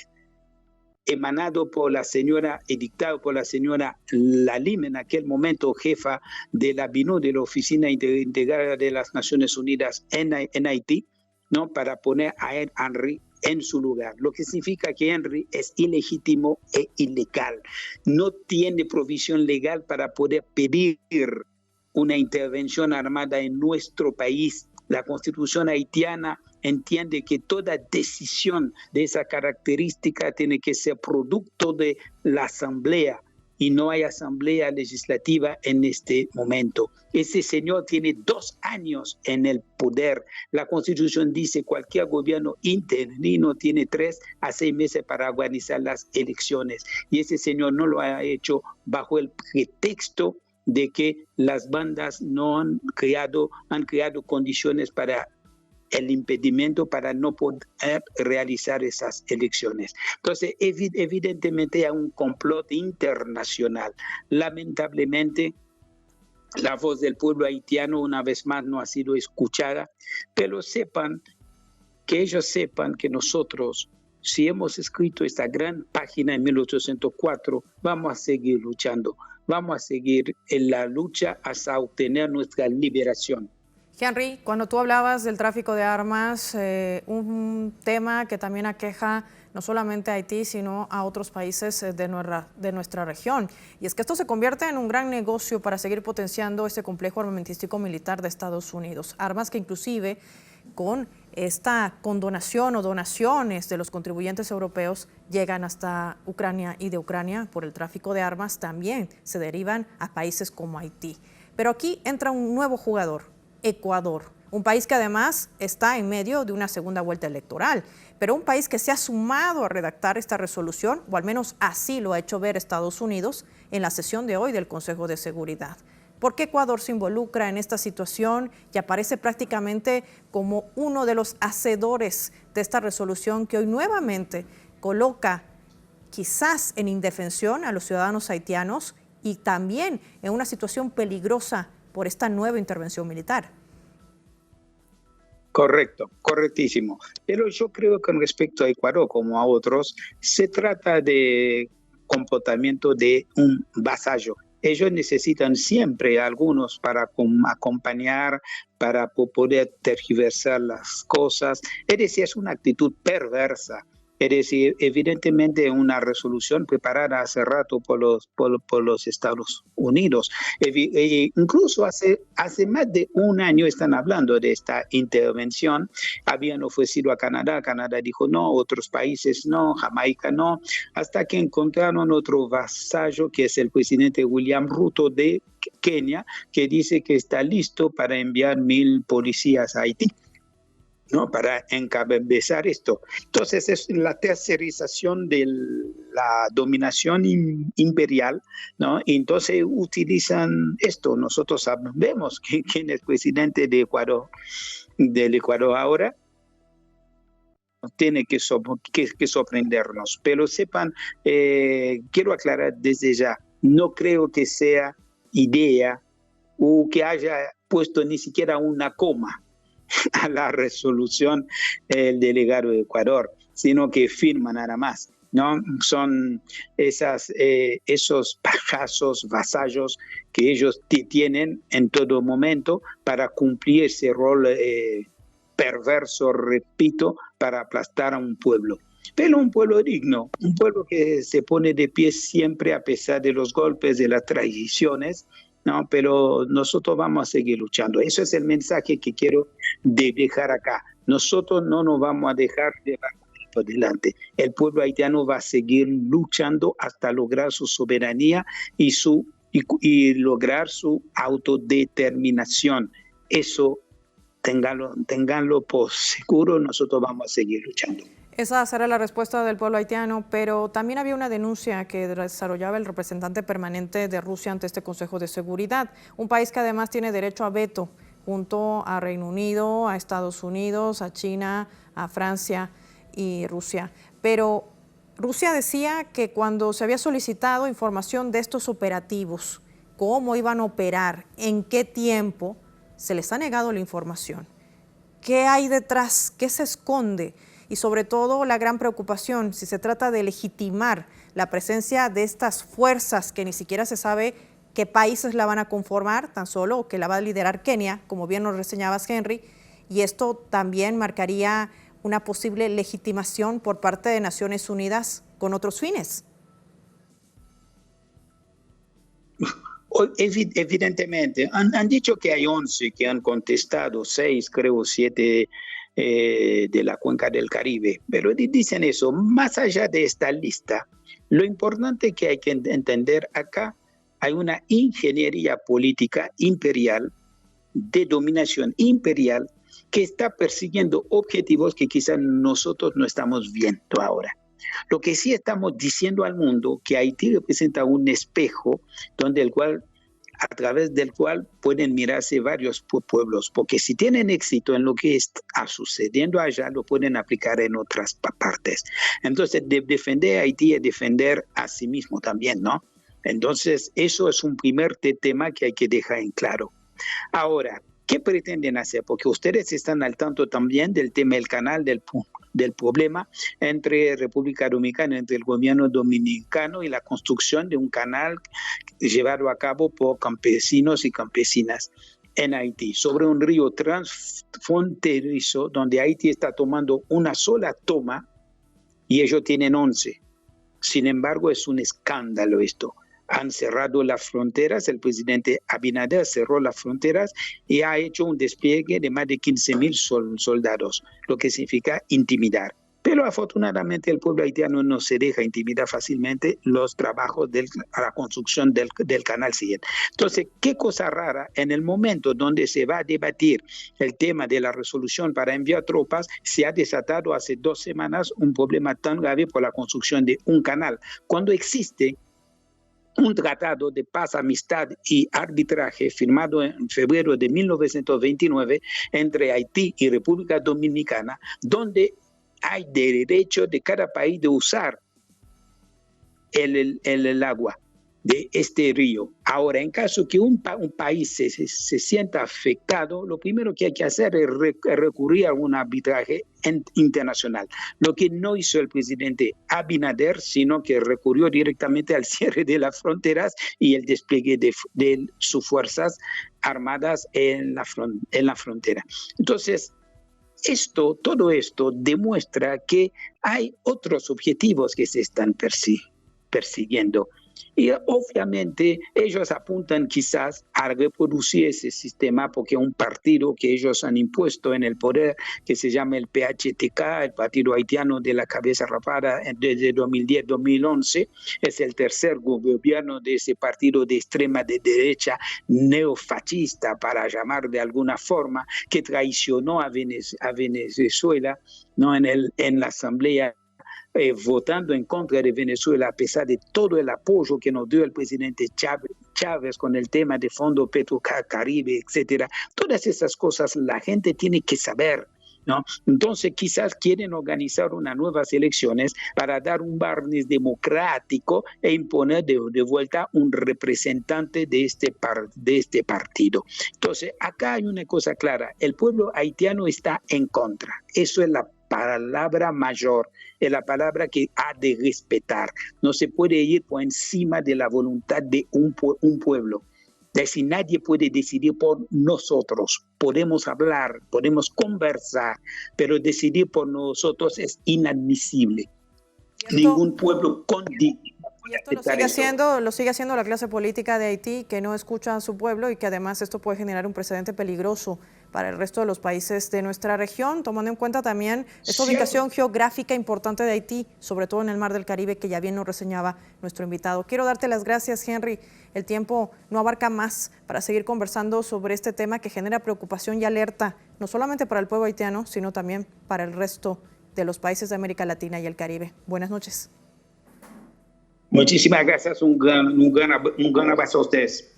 emanado por la señora, edictado por la señora Lalim, en aquel momento jefa de la BINU, de la Oficina Integrada de las Naciones Unidas en Haití, ¿no? Para poner a Henry en su lugar, lo que significa que Henry es ilegítimo e ilegal. No tiene provisión legal para poder pedir una intervención armada en nuestro país. La Constitución haitiana entiende que toda decisión de esa característica tiene que ser producto de la Asamblea, y no hay asamblea legislativa en este momento. Ese señor tiene 2 años en el poder. La Constitución dice que cualquier gobierno interino tiene 3 a 6 meses para organizar las elecciones. Y ese señor no lo ha hecho bajo el pretexto de que las bandas no han creado condiciones para el impedimento para no poder realizar esas elecciones. Entonces, evidentemente hay un complot internacional. Lamentablemente, la voz del pueblo haitiano una vez más no ha sido escuchada, pero ellos sepan que nosotros, si hemos escrito esta gran página en 1804, vamos a seguir luchando, vamos a seguir en la lucha hasta obtener nuestra liberación. Henry, cuando tú hablabas del tráfico de armas, un tema que también aqueja no solamente a Haití, sino a otros países de nuestra región. Y es que esto se convierte en un gran negocio para seguir potenciando este complejo armamentístico militar de Estados Unidos. Armas que inclusive con esta condonación o donaciones de los contribuyentes europeos llegan hasta Ucrania, y de Ucrania por el tráfico de armas también se derivan a países como Haití. Pero aquí entra un nuevo jugador, Ecuador, un país que además está en medio de una segunda vuelta electoral, pero un país que se ha sumado a redactar esta resolución, o al menos así lo ha hecho ver Estados Unidos en la sesión de hoy del Consejo de Seguridad. ¿Por qué Ecuador se involucra en esta situación y aparece prácticamente como uno de los hacedores de esta resolución que hoy nuevamente coloca quizás en indefensión a los ciudadanos haitianos y también en una situación peligrosa por esta nueva intervención militar? Correcto, correctísimo. Pero yo creo que con respecto a Ecuador, como a otros, se trata de comportamiento de un vasallo. Ellos necesitan siempre a algunos para acompañar, para poder tergiversar las cosas. Es decir, es una actitud perversa. Es decir, evidentemente una resolución preparada hace rato por los Estados Unidos. Incluso hace más de un año están hablando de esta intervención. Habían ofrecido a Canadá dijo no, otros países no, Jamaica no, hasta que encontraron otro vasallo que es el presidente William Ruto de Kenia, que dice que está listo para enviar 1,000 policías a Haití, ¿no? Para encabezar esto. Entonces es la tercerización de la dominación imperial, ¿no? Y entonces utilizan esto. Nosotros sabemos quién es presidente de Ecuador, del Ecuador ahora. Tiene que sorprendernos. Pero sepan, quiero aclarar desde ya, no creo que sea idea o que haya puesto ni siquiera una coma a la resolución el delegado de Ecuador, sino que firma nada más, ¿no? Son esos payasos, vasallos que ellos tienen en todo momento para cumplir ese rol perverso, repito, para aplastar a un pueblo. Pero un pueblo digno, un pueblo que se pone de pie siempre a pesar de los golpes, de las traiciones, ¿no? Pero nosotros vamos a seguir luchando. Eso es el mensaje que quiero dejar acá. Nosotros no nos vamos a dejar llevar por el por delante. El pueblo haitiano va a seguir luchando hasta lograr su soberanía y lograr su autodeterminación. Eso, ténganlo por seguro, nosotros vamos a seguir luchando. Esa será la respuesta del pueblo haitiano, pero también había una denuncia que desarrollaba el representante permanente de Rusia ante este Consejo de Seguridad, un país que además tiene derecho a veto junto a Reino Unido, a Estados Unidos, a China, a Francia y Rusia. Pero Rusia decía que cuando se había solicitado información de estos operativos, cómo iban a operar, en qué tiempo, se les ha negado la información. ¿Qué hay detrás? ¿Qué se esconde? Y sobre todo la gran preocupación, si se trata de legitimar la presencia de estas fuerzas que ni siquiera se sabe qué países la van a conformar, tan solo que la va a liderar Kenia, como bien nos reseñabas, Henry, y esto también marcaría una posible legitimación por parte de Naciones Unidas con otros fines. Evidentemente, han dicho que hay 11 que han contestado, 6, creo, 7 de la cuenca del Caribe, pero dicen eso. Más allá de esta lista, lo importante que hay que entender acá, hay una ingeniería política imperial, de dominación imperial, que está persiguiendo objetivos que quizás nosotros no estamos viendo ahora. Lo que sí estamos diciendo al mundo, que Haití representa un espejo a través del cual pueden mirarse varios pueblos, porque si tienen éxito en lo que está sucediendo allá, lo pueden aplicar en otras partes. Entonces, defender a Haití es defender a sí mismo también, ¿no? Entonces, eso es un primer tema que hay que dejar en claro. Ahora, ¿qué pretenden hacer? Porque ustedes están al tanto también del tema del canal, del problema entre República Dominicana, entre el gobierno dominicano y la construcción de un canal llevado a cabo por campesinos y campesinas en Haití, sobre un río transfronterizo donde Haití está tomando una sola toma y ellos tienen 11. Sin embargo, es un escándalo esto. Han cerrado las fronteras, el presidente Abinader cerró las fronteras y ha hecho un despliegue de más de 15,000 soldados, lo que significa intimidar. Pero afortunadamente el pueblo haitiano no se deja intimidar fácilmente los trabajos a la construcción del canal siguiente. Entonces, qué cosa rara, en el momento donde se va a debatir el tema de la resolución para enviar tropas, se ha desatado hace 2 semanas un problema tan grave por la construcción de un canal, cuando existe un tratado de paz, amistad y arbitraje firmado en febrero de 1929 entre Haití y República Dominicana, donde hay derecho de cada país de usar el agua de este río. Ahora, en caso que un país se sienta afectado, lo primero que hay que hacer es recurrir a un arbitraje internacional. Lo que no hizo el presidente Abinader, sino que recurrió directamente al cierre de las fronteras y el despliegue de sus fuerzas armadas en la frontera. Entonces, todo esto demuestra que hay otros objetivos que se están persiguiendo. Y obviamente ellos apuntan quizás a reproducir ese sistema porque un partido que ellos han impuesto en el poder, que se llama el PHTK, el Partido Haitiano de la Cabeza Rapada, desde 2010-2011, es el tercer gobierno de ese partido de extrema derecha neofascista, para llamar de alguna forma, que traicionó a Venezuela, ¿no? en la Asamblea, votando en contra de Venezuela a pesar de todo el apoyo que nos dio el presidente Chávez con el tema de Fondo Petrocaribe, etcétera. Todas esas cosas la gente tiene que saber, ¿no? Entonces quizás quieren organizar unas nuevas elecciones para dar un barniz democrático e imponer de vuelta un representante de este partido. Entonces acá hay una cosa clara, el pueblo haitiano está en contra, eso es la palabra mayor, es la palabra que ha de respetar. No se puede ir por encima de la voluntad de un pueblo. Es decir, nadie puede decidir por nosotros. Podemos hablar, podemos conversar, pero decidir por nosotros es inadmisible. Ningún pueblo con dignidad Y esto lo sigue haciendo la clase política de Haití, que no escucha a su pueblo y que además esto puede generar un precedente peligroso para el resto de los países de nuestra región, tomando en cuenta también esta ubicación geográfica importante de Haití, sobre todo en el Mar del Caribe, que ya bien nos reseñaba nuestro invitado. Quiero darte las gracias, Henry. El tiempo no abarca más para seguir conversando sobre este tema que genera preocupación y alerta, no solamente para el pueblo haitiano, sino también para el resto de los países de América Latina y el Caribe. Buenas noches. Muchísimas gracias, un gran abrazo a ustedes.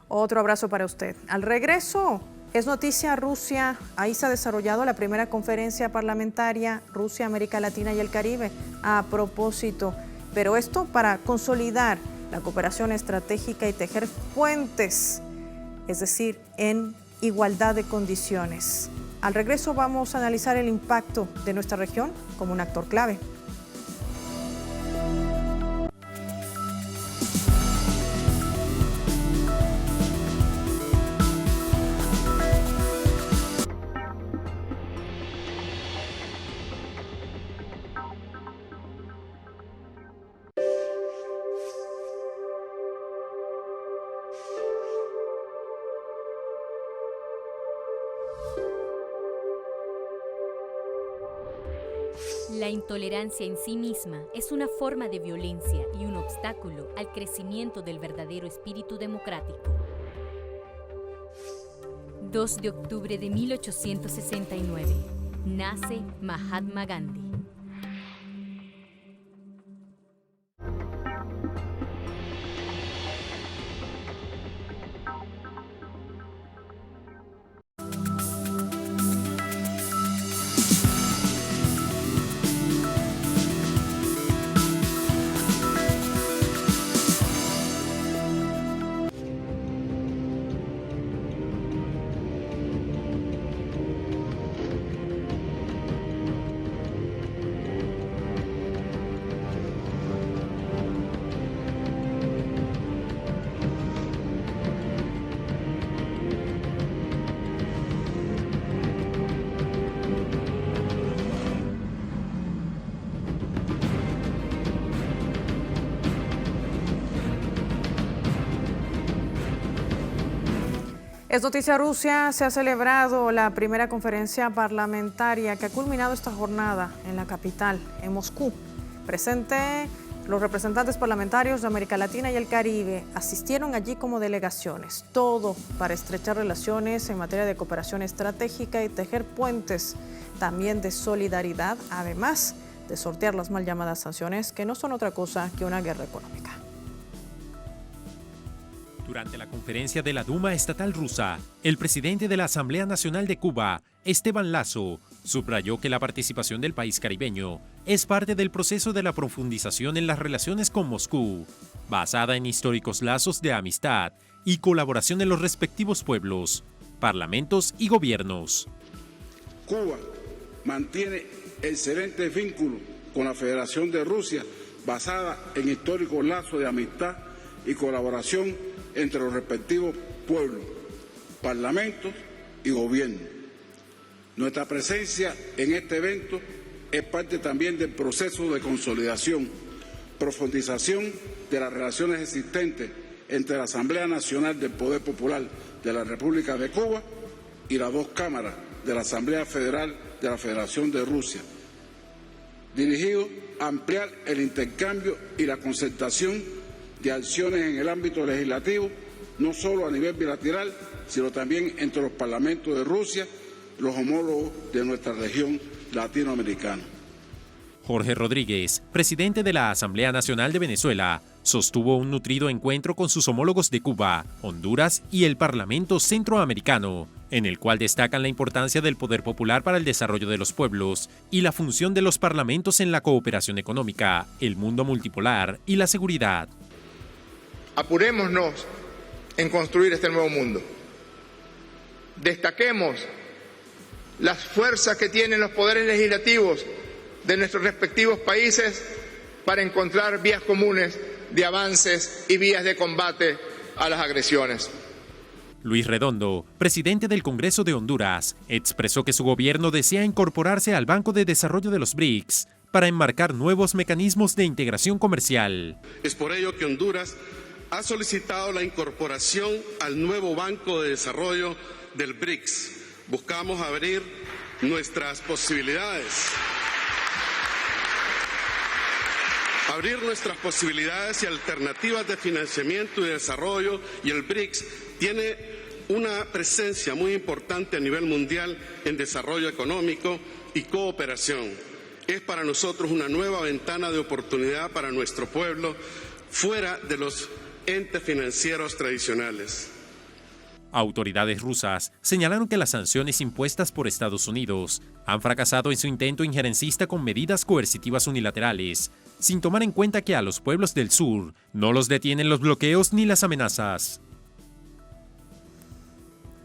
Otro abrazo para usted. Al regreso, es noticia Rusia. Ahí se ha desarrollado la primera conferencia parlamentaria Rusia, América Latina y el Caribe a propósito. Pero esto para consolidar la cooperación estratégica y tejer puentes, es decir, en igualdad de condiciones. Al regreso vamos a analizar el impacto de nuestra región como un actor clave. La intolerancia en sí misma es una forma de violencia y un obstáculo al crecimiento del verdadero espíritu democrático. 2 de octubre de 1869. Nace Mahatma Gandhi. Es noticia Rusia, se ha celebrado la primera conferencia parlamentaria que ha culminado esta jornada en la capital, en Moscú. Presente los representantes parlamentarios de América Latina y el Caribe asistieron allí como delegaciones, todo para estrechar relaciones en materia de cooperación estratégica y tejer puentes también de solidaridad, además de sortear las mal llamadas sanciones, que no son otra cosa que una guerra económica. Durante la conferencia de la Duma Estatal rusa, el presidente de la Asamblea Nacional de Cuba, Esteban Lazo, subrayó que la participación del país caribeño es parte del proceso de la profundización en las relaciones con Moscú, basada en históricos lazos de amistad y colaboración en los respectivos pueblos, parlamentos y gobiernos. Cuba mantiene excelentes vínculos con la Federación de Rusia, basada en históricos lazos de amistad y colaboración entre los respectivos pueblos, parlamentos y gobiernos. Nuestra presencia en este evento es parte también del proceso de consolidación, profundización de las relaciones existentes entre la Asamblea Nacional del Poder Popular de la República de Cuba y las dos cámaras de la Asamblea Federal de la Federación de Rusia, dirigido a ampliar el intercambio y la concertación de acciones en el ámbito legislativo, no solo a nivel bilateral, sino también entre los parlamentos de Rusia, los homólogos de nuestra región latinoamericana. Jorge Rodríguez, presidente de la Asamblea Nacional de Venezuela, sostuvo un nutrido encuentro con sus homólogos de Cuba, Honduras y el Parlamento Centroamericano, en el cual destacan la importancia del poder popular para el desarrollo de los pueblos y la función de los parlamentos en la cooperación económica, el mundo multipolar y la seguridad. Apurémonos en construir este nuevo mundo. Destaquemos las fuerzas que tienen los poderes legislativos de nuestros respectivos países para encontrar vías comunes de avances y vías de combate a las agresiones. Luis Redondo, presidente del Congreso de Honduras, expresó que su gobierno desea incorporarse al Banco de Desarrollo de los BRICS para enmarcar nuevos mecanismos de integración comercial. Es por ello que Honduras ha solicitado la incorporación al nuevo Banco de Desarrollo del BRICS. Buscamos abrir nuestras posibilidades. Abrir nuestras posibilidades y alternativas de financiamiento y desarrollo, y el BRICS tiene una presencia muy importante a nivel mundial en desarrollo económico y cooperación. Es para nosotros una nueva ventana de oportunidad para nuestro pueblo fuera de los entes financieros tradicionales. Autoridades rusas señalaron que las sanciones impuestas por Estados Unidos han fracasado en su intento injerencista con medidas coercitivas unilaterales, sin tomar en cuenta que a los pueblos del sur no los detienen los bloqueos ni las amenazas.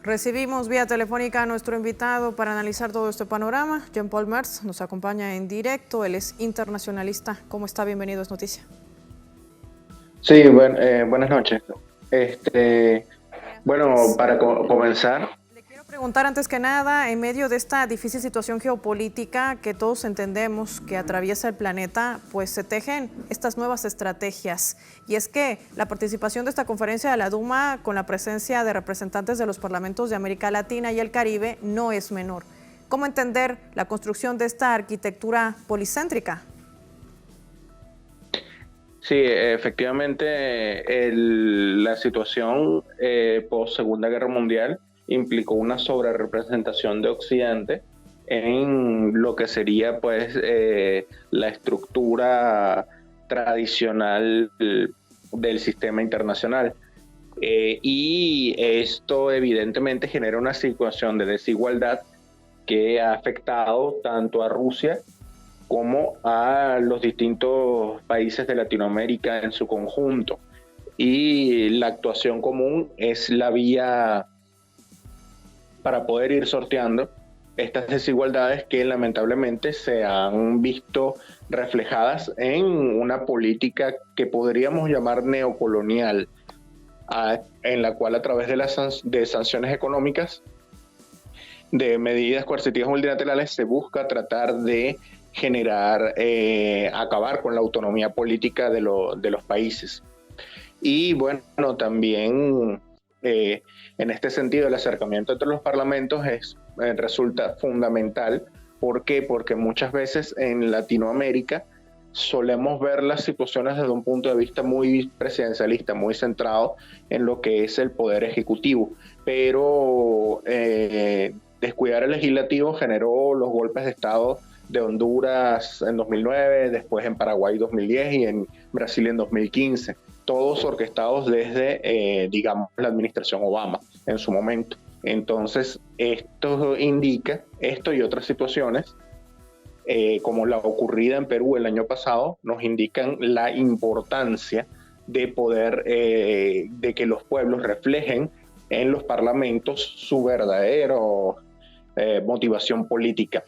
Recibimos vía telefónica a nuestro invitado para analizar todo este panorama. Jean-Paul Merz nos acompaña en directo, él es internacionalista. ¿Cómo está? Bienvenido a Es Noticia. Sí, buenas noches. Bueno, para comenzar... Le quiero preguntar antes que nada, en medio de esta difícil situación geopolítica que todos entendemos que atraviesa el planeta, pues se tejen estas nuevas estrategias. Y es que la participación de esta conferencia de la Duma, con la presencia de representantes de los parlamentos de América Latina y el Caribe, no es menor. ¿Cómo entender la construcción de esta arquitectura policéntrica? Sí, efectivamente, la situación post Segunda Guerra Mundial implicó una sobrerepresentación de Occidente en lo que sería pues la estructura tradicional del sistema internacional. Y esto evidentemente genera una situación de desigualdad que ha afectado tanto a Rusia como a los distintos países de Latinoamérica en su conjunto. Y la actuación común es la vía para poder ir sorteando estas desigualdades que lamentablemente se han visto reflejadas en una política que podríamos llamar neocolonial, en la cual a través de sanciones económicas, de medidas coercitivas multilaterales, se busca tratar de generar, acabar con la autonomía política de los países. Y bueno, también en este sentido el acercamiento entre los parlamentos resulta fundamental. ¿Por qué? Porque muchas veces en Latinoamérica solemos ver las situaciones desde un punto de vista muy presidencialista, muy centrado en lo que es el poder ejecutivo, pero descuidar el legislativo generó los golpes de Estado de Honduras en 2009, después en Paraguay 2010 y en Brasil en 2015, todos orquestados desde, digamos, la administración Obama en su momento. Entonces, esto indica, esto y otras situaciones, como la ocurrida en Perú el año pasado, nos indican la importancia de poder, de que los pueblos reflejen en los parlamentos su verdadero motivación política.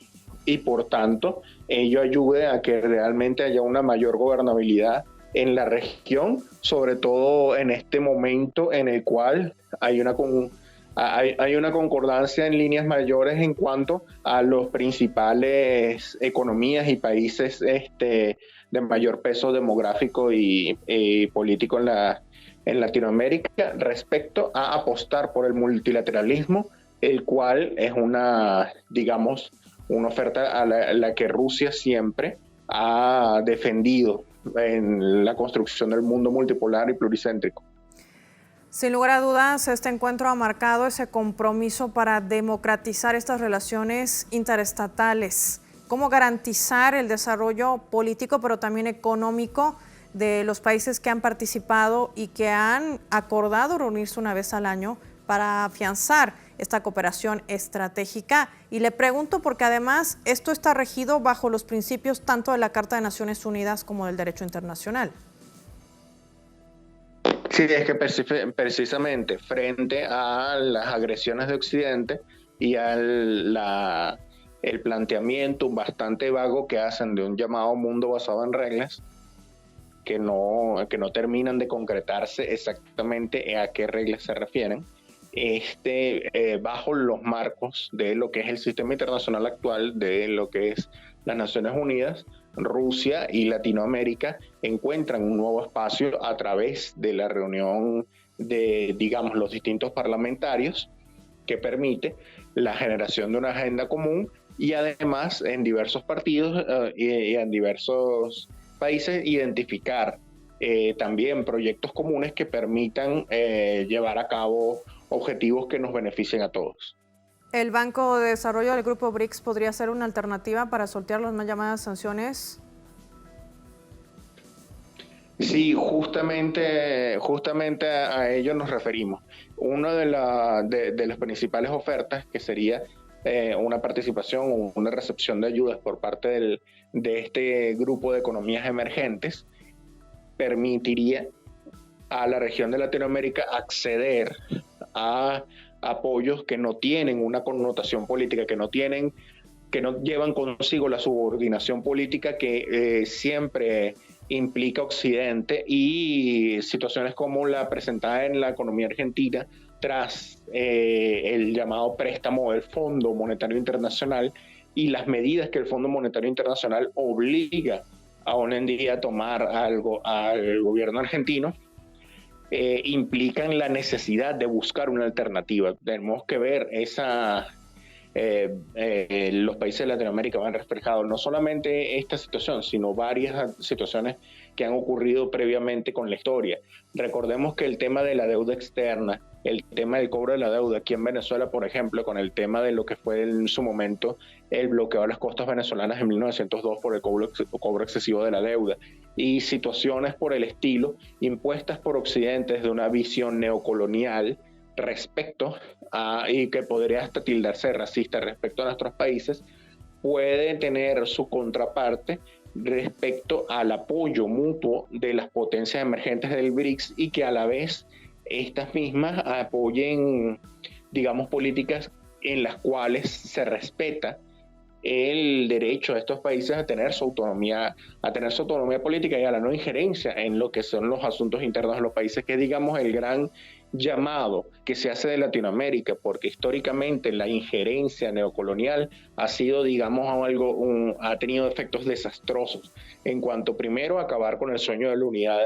Y por tanto, ello ayude a que realmente haya una mayor gobernabilidad en la región, sobre todo en este momento en el cual hay una concordancia en líneas mayores en cuanto a los principales economías y países de mayor peso demográfico y político en Latinoamérica respecto a apostar por el multilateralismo, el cual es una oferta a la que Rusia siempre ha defendido en la construcción del mundo multipolar y pluricéntrico. Sin lugar a dudas, este encuentro ha marcado ese compromiso para democratizar estas relaciones interestatales. ¿Cómo garantizar el desarrollo político, pero también económico de los países que han participado y que han acordado reunirse una vez al año para afianzar esta cooperación estratégica? Y le pregunto porque además esto está regido bajo los principios tanto de la Carta de Naciones Unidas como del derecho internacional. Sí, es que precisamente frente a las agresiones de Occidente y al el planteamiento bastante vago que hacen de un llamado mundo basado en reglas, que no terminan de concretarse exactamente a qué reglas se refieren, bajo los marcos de lo que es el sistema internacional actual, de lo que es las Naciones Unidas, Rusia y Latinoamérica encuentran un nuevo espacio a través de la reunión de, digamos, los distintos parlamentarios, que permite la generación de una agenda común y además en diversos partidos y en diversos países identificar también proyectos comunes que permitan llevar a cabo objetivos que nos beneficien a todos. ¿El Banco de Desarrollo del Grupo BRICS podría ser una alternativa para sortear las más llamadas sanciones? Sí, justamente a ello nos referimos. Una de las principales ofertas, que sería una participación o una recepción de ayudas por parte de este grupo de economías emergentes, permitiría a la región de Latinoamérica acceder a apoyos que no tienen una connotación política, que no llevan consigo la subordinación política que siempre implica Occidente, y situaciones como la presentada en la economía argentina tras el llamado préstamo del Fondo Monetario Internacional y las medidas que el Fondo Monetario Internacional obliga aún en día a tomar al gobierno argentino, implican la necesidad de buscar una alternativa. Tenemos que ver los países de Latinoamérica van reflejados no solamente esta situación, sino varias situaciones que han ocurrido previamente con la historia. Recordemos que el tema de la deuda externa, el tema del cobro de la deuda aquí en Venezuela, por ejemplo, con el tema de lo que fue en su momento el bloqueo de las costas venezolanas en 1902 por el cobro excesivo de la deuda, y situaciones por el estilo impuestas por Occidente desde una visión neocolonial respecto a, y que podría hasta tildarse racista respecto a nuestros países, puede tener su contraparte respecto al apoyo mutuo de las potencias emergentes del BRICS, y que a la vez estas mismas apoyen, digamos, políticas en las cuales se respeta el derecho de estos países a tener su autonomía política y a la no injerencia en lo que son los asuntos internos de los países, que digamos el gran llamado que se hace de Latinoamérica, porque históricamente la injerencia neocolonial ha sido, digamos, ha tenido efectos desastrosos en cuanto, primero, a acabar con el sueño de la unidad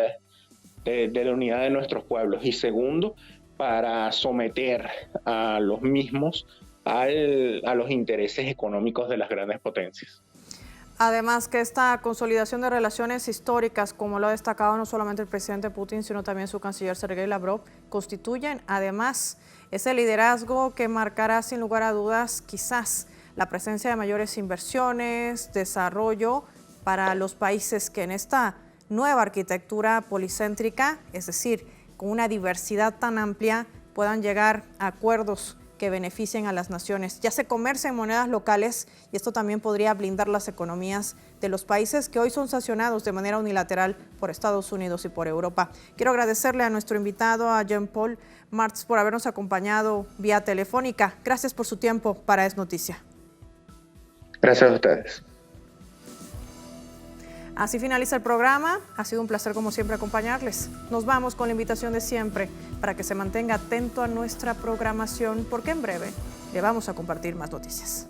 de nuestros pueblos, y segundo, para someter a los mismos a los intereses económicos de las grandes potencias. Además que esta consolidación de relaciones históricas, como lo ha destacado no solamente el presidente Putin, sino también su canciller Sergei Lavrov, constituyen además ese liderazgo que marcará sin lugar a dudas quizás la presencia de mayores inversiones, desarrollo para los países que en esta nueva arquitectura policéntrica, es decir, con una diversidad tan amplia, puedan llegar a acuerdos que beneficien a las naciones. Ya se comercia en monedas locales, y esto también podría blindar las economías de los países que hoy son sancionados de manera unilateral por Estados Unidos y por Europa. Quiero agradecerle a nuestro invitado, a Jean-Paul Martz, por habernos acompañado vía telefónica. Gracias por su tiempo para Es Noticia. Gracias a ustedes. Así finaliza el programa. Ha sido un placer, como siempre, acompañarles. Nos vamos con la invitación de siempre para que se mantenga atento a nuestra programación, porque en breve le vamos a compartir más noticias.